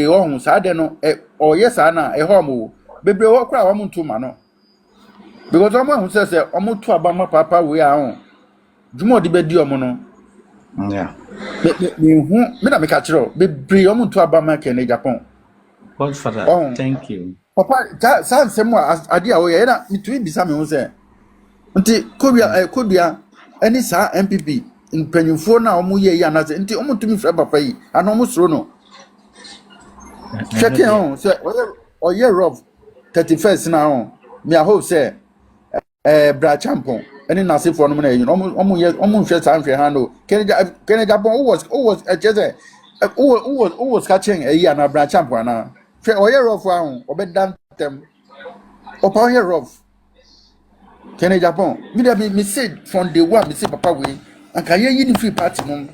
on Sada no, or yes, Anna, a homo, baby, what cry woman to mano. Because someone who says, almost to Abama papa, we are on. Jumo di bedi omono. Yeah. Me na me catch ro. Be bri omo to Abama ke ne Japan. Godfather, thank you. Papa, san semo ade a wo ye na me tui bisa me ho se. Nti Kobia any sa MPP mpanyufo na omo ye ya na se nti omo tumi fra papa yi ana omo soro no. Check on say oye rough 31st na on. Me I hope say bra champon any nase for no na yin omo hwe san hwe ha no. Kenya Japan who was just who was catching a year na bra champon na. Hwe oye rough ahun obedan tem. Opa oye rough Kenya Japan. Me say from day one, me say papa we and can you in free party no.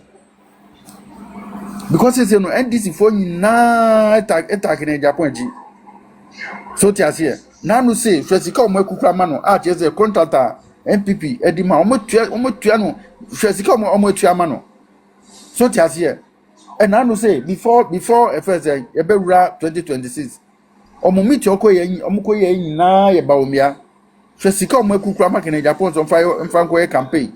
Because it's no NDC for na attack Kenya Japan ji. So tias here. Now no say Fresika omo ekukura ma no a je say contractor MPP edima omo tua no Fresika omo tua ma no. So tias here. And now no say before first e be wura 2026. Omo meet okoye omo koye nyina ye ba omia. Fresika omo ekukura ma Kenya Japan so mfa nkoye campaign.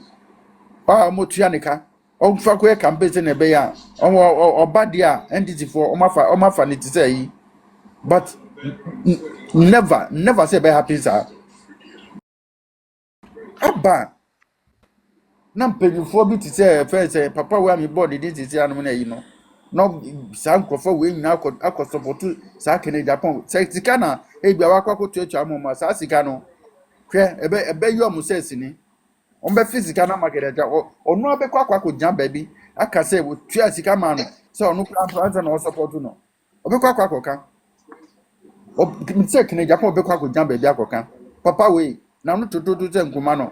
Omo tua nika. Mfa koye campaign se na be ya. Oba dia NDC for omo fa ni ti say yi. But never say be happy sir. Aba na mpanyufo bi ti say first say papa we am board dey ti say anu na yi no. No sa nkrofo we nyina support sa Kenya Japan. Say sika na e bia wa kwakọ tuatua amoma sa sika no. Hwe ebe yi omo say sini. On be physical na market onu abekwa kwakọ jan baby aka say wo tua sika ma no. Say onu plan na support no. Obekwa kwakọ ka say Kenya Japan be kwa go jan baby akoka papa we na no to say nkuma no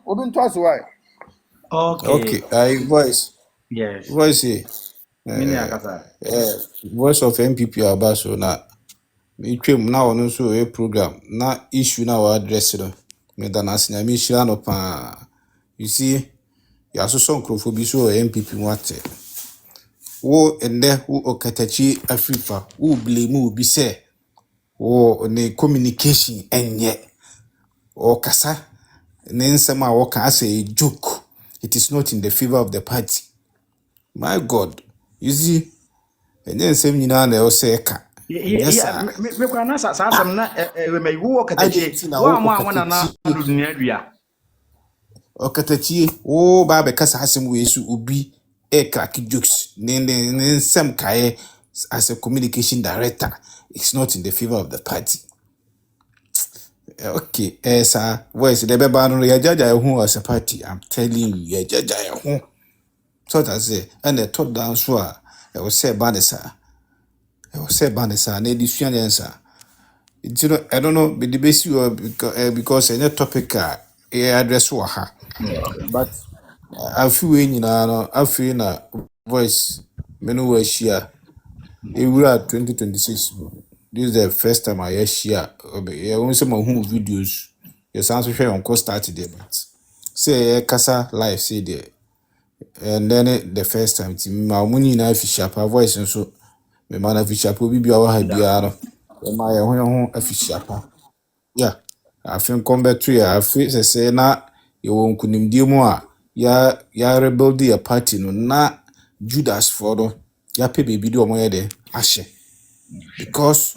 obi nto aso why Okay. Voice. Yes. Voice here. Mini akasa. Voice of MPP Abaso na me twem na ono so a program na issue na wa address no me da na senya me shira no pa. You see, ya so nkrofo bi so MPP nwate. Wo ende wo okatachi Afrifa wo blame wo bi say wo ne communication enye o kasa ne nsema wo ka say a joke. It is not in the favor of the party. My God, you see, and then same nyina na o say ka. Yeah, me kwa na sa asem na me wo katachi wo amwa na dunia dua. Okatachi wo ba be kasa asem we su obi crack jokes ne nsem kae as a communication director. It's not in the favor of the party. Okay, sir, voice the be ban ya jaja hu as a party. I'm telling you, ya jaja hu. So that say and the top down so I will say banesa. I will say banesa na edition answer. You know, I don't know be the base you because any topic address wa ha. But I feel in I feel na voice menu we share. We were 2026. This is the first time I share. I want some who videos. Yes, answer share on course started there, but say Kasa live say there. And then the first time, my money na official voice and so me man official will be our habiano. My own official. Yeah, I think come back to ya. I feel say na you won't kunim demo ya rebel the party no na Judas for no ya pay baby do mo there ashe because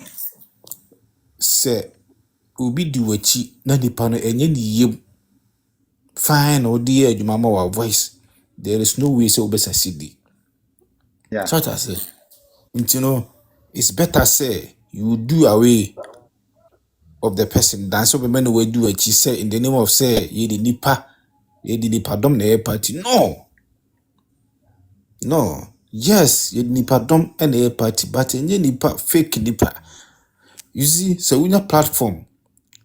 say obi di wachi na nipa no enye ni yem fine or dear you mama wa voice. There is no way say obesa CD. Yeah. So I say, you know, it's better say you do away of the person than so many way do it. She say in the name of say ye the nipa dom na party. No. Yes, ye the nipa dom and a party, but in ye nipa fake nipa. You see, so when your platform,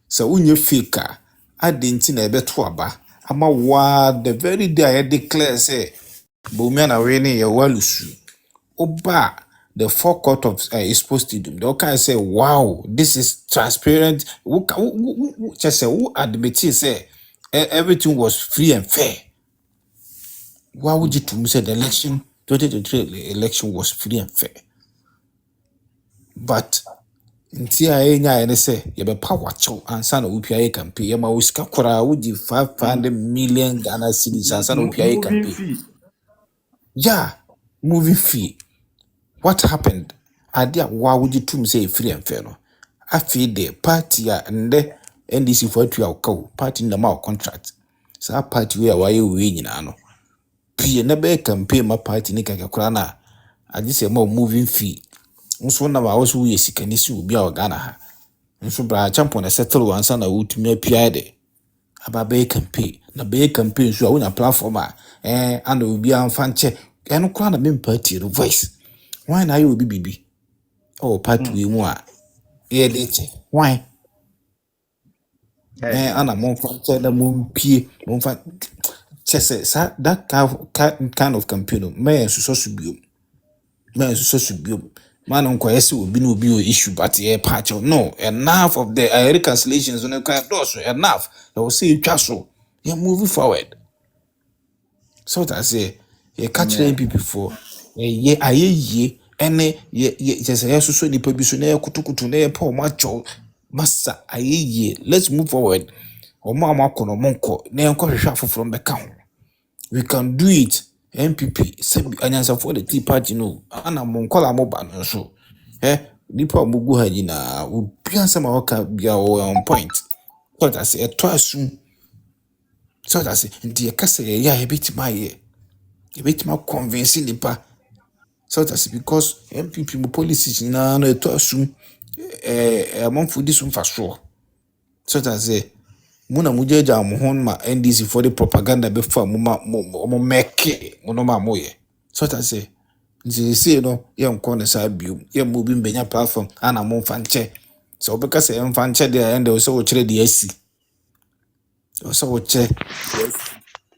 so when you faker, I didn't see a better aba. Ama wa the very day I declare say Bumiana Rene ya walusu. Oba the forecourt of exposed to them. They can say, wow, this is transparent. Just say who admit say everything was free and fair. Why would you to say the election 2023 election was free and fair? but nti a enya ene say ye be pa wacho ansa na upia ye campaign ye ma usika kora wudi 500 million Ghana cedis ansa na upia ye Moving campaign. fee. Yeah, moving fee. What happened? Ade a wa wudi tum say free and fair no. Afi de party a nde NDC for atu a wo party na ma contract. Sa party we a wa ye we nyina no. Pie na be campaign ma party ni kaka kora na. Ade say ma moving fee. Nso na ma wo so ye sika ni si obi a Ghana ha. Nso bra champion na settle ansa na wutumi apia de. Aba be campaign. Na be campaign so a wo na platform a ana obi amfa nche. Eno kora na me party no voice. Why na you obi bibi? Oh party we mu a ye leche. Why? Hey. Ana mo fa nche na mo pie, mo fa chese sa that kind of campaign no me so biom. Man, so biom. Man on kwese obi no obi o issue but yeah patch no enough of the reconciliations on the kind of enough. They will say twa so. You're moving forward. So that say you catch the Yeah. NPP for ye aye ye ene ye just so nipa bi so na kutukutu na pa o macho massa aye ye. Let's move forward. Omo amakono monko na enko hwehwe afoforo mbeka ho. We can do it. MPP sebi anyansa for the Tea Party no ana monkola moba no so nipa mugu ha nyina obi ansama waka bia on point. So that say eto asum. So that say ndi ekase ya ebetima ye ebetima convince nipa. So that say because MPP mo policies na no eto asum amonfo di sum fa so. So that say muna mujeja amuhon ma NDC for the propaganda before mo make no ma moye. So that say nti no ye nko ne sa biom ye mo bi mbenya platform ana mo mfa nche. So obeka say mfa nche de ende o so wo kire de asi. O so wo che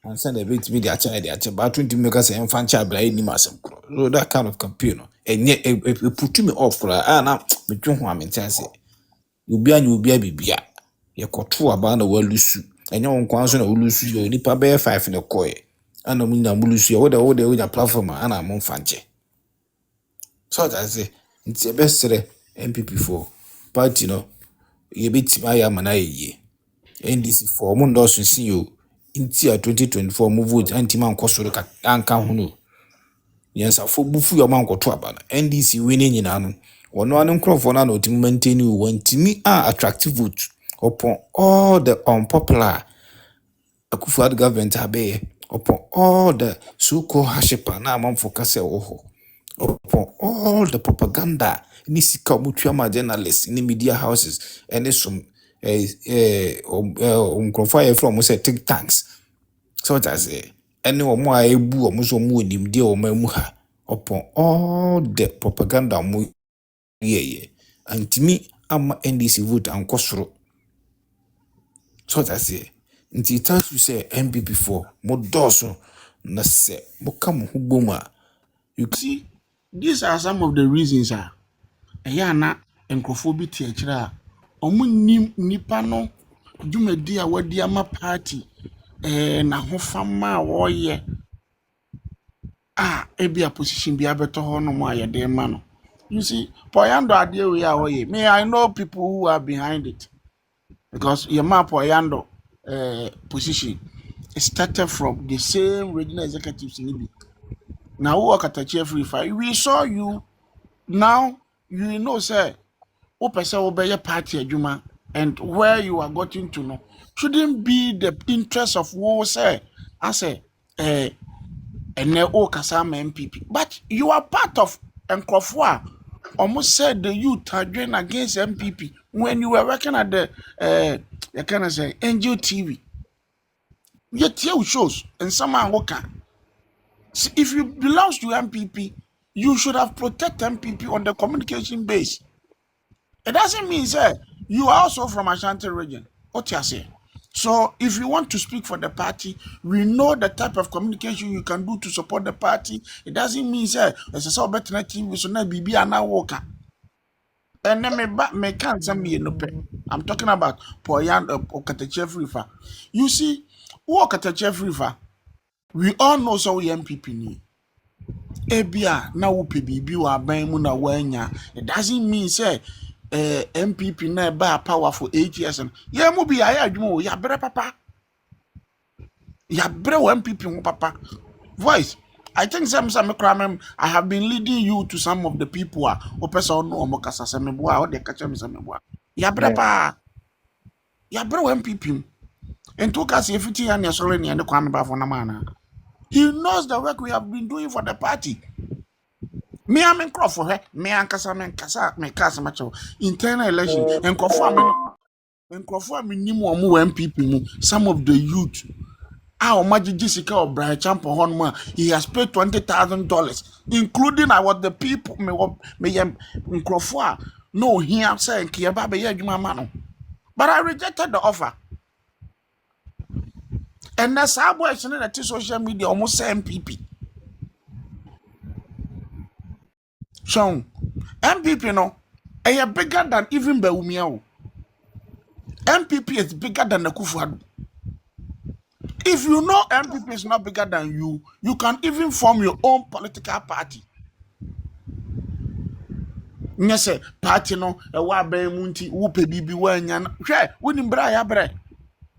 and send a bit me the ache but 20 make say mfa nche abra ni masem kro. So that kind of campaign no enye put me off kra na me twe ho amenta say obi anya obi abibia ye koto aba na walusu enye won kwan so na walusu yo nipa be 5 ne koye ana mu na mulusu yo wo da platform ana mo fanche. So that say nti be sere MPP for party no ye betima ya mana ye NDC for mo ndo so sin yo nti a 2024 mo vote anti man kwosoro ka anka ho no yensa fo bufu yo man koto aba na NDC winning nyina no wono anu nkrofo na otim maintain wantimi attractive vote upon all the unpopular Akufo-Addo government abe upon all the so-called hashipa na amamfo kase oho upon all the propaganda ni sika mutuama journalists ni media houses and some nkrofo aye from say think tanks. So that's any omo a ebu omo so mu onimde omo mu ha upon all the propaganda mu ye antimi ama NDC vote ankosoro. So that's it. Nti tax you say MPP for mo doso na se mo kam ho boma. You See, these are some of the reasons na nkrofo bi tie kire a omo nipa no dwumadi a wadi ama party na ho fama a woye ebi a position bi abeto ho no mo ayede ma no. You see, Poyando ade we a woye. Me, I know people who are behind it because your map Poyando position it started from the same regional executives in Libya. Now who are Free Fire? We saw you. Now you know, sir, who person will be your party adwuma and where you are getting to know shouldn't be the interest of who say I say and now Kasama MPP. But you are part of Nkofwa. Almost said the youth are doing against MPP when you were working at the you can say Angel TV. Yet you shows and someone worker. If you belong to MPP, you should have protected MPP on the communication base. It doesn't mean that you are also from Ashanti region. What you say? So if you want to speak for the party, we know the type of communication you can do to support the party. It doesn't mean that as a so better TV so now BB and now worker. And then me can't send me no pay. I'm talking about Poyan Okateche River. You see, who Okateche River? We all know so we MPP ni. Ebia na wupe bibi wa aban mu na wanya. It doesn't mean say MPP na ba power for 8 years. Yeah, mu bi aye adwuma ya bre papa. Ya bre wa MPP mu papa. Voice. I think some I have been leading you to some of the people o person no mo kasa se meboa o de ka che me se meboa. Ya bre pa. Ya bre wa MPP. Ento ka se fiti ya ne soro ne Kwame Bafo na mana. He knows the work we have been doing for the party. Me am in crop for her. Me ankasa me kasa macho. Internal election. And Crawford me nimu omu MPP mu. Some of the youth. Omaji Jessica or Brian Champo Honma. He has paid $20,000, including I was the people me in Crawford. No, he am saying Kiaba be juma mano. But I rejected the offer. And that's how boys in the social media almost say MPP. So, MPP no, they are bigger than even Beumiao. MPP is bigger than the Kufuor. If you know MPP is not bigger than you, you can even form your own political party. Yes, party no, a wabe munti, upe bibi wanya. Share, unim braya bre.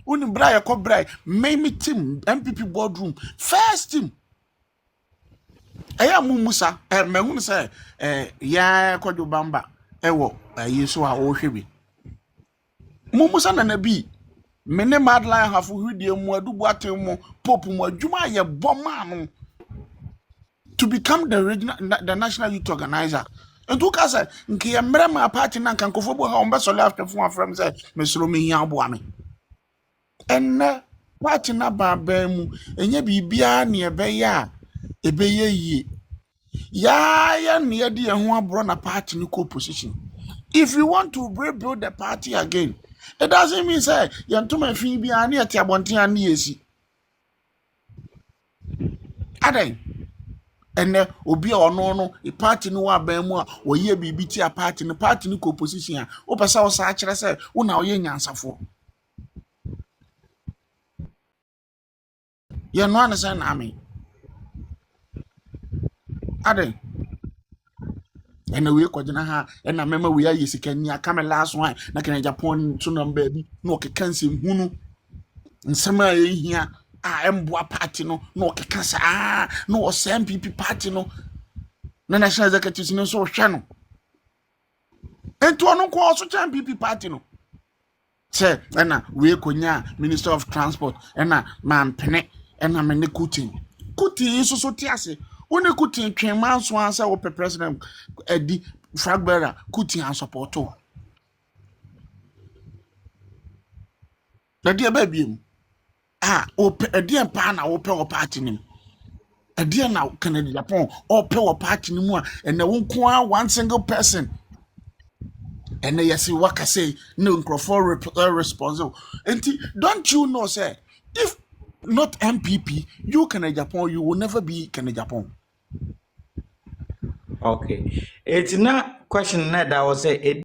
Unim braya ko bray. Maybe team, MPP boardroom. First team. Aya mumusa, mehunu say, ya Kojo Bamba, ewo, yesu a ohwebi. Mumusa na nabi. Mene madline hafu hwidie mu adubu atemu popu mu adwuma ye bomano to become the national youth organizer. And who can say, nke ye mre ma party na kan kofo bo ha ombe so left fun afrem say mesoro me hia abo ame. Enne party na ba mu enye bibia na ebe ya ebeye yie. Ya na ye de ho abro na party ni co-position. If you want to rebuild the party again, it doesn't mean say yantuma fi bi ani ati abonten ani yesi. Aden ene obi ono no e party no wa ban mu a oye bibi ti a party ni co-position a o pesa o sa akere say wo na oye nyansafo. Ye no an say na me. Aden ene we kwagina ha ena mema we ayi sika ni aka me last one na Kenya Japan to number bi no okeka nsem hunu nsem a ehia a emboa party no no okeka sa no o MPP party no na national executive no so hwe no ento no ko so MPP party no se ena we konya Minister of Transport ena mampene ena me ne kuti so tiase One Kuti train man so answer with president Eddie Fragbera Kuti and supporto. The dear baby a dear pan or party name. A dear now Canada Japan or power party no more and the won't call one single person. And they say what I say no Crawford responsible. And don't you know, sir, if not MPP, you Canada Japan, you will never be Canada Japan. Okay. It's not question that I was say it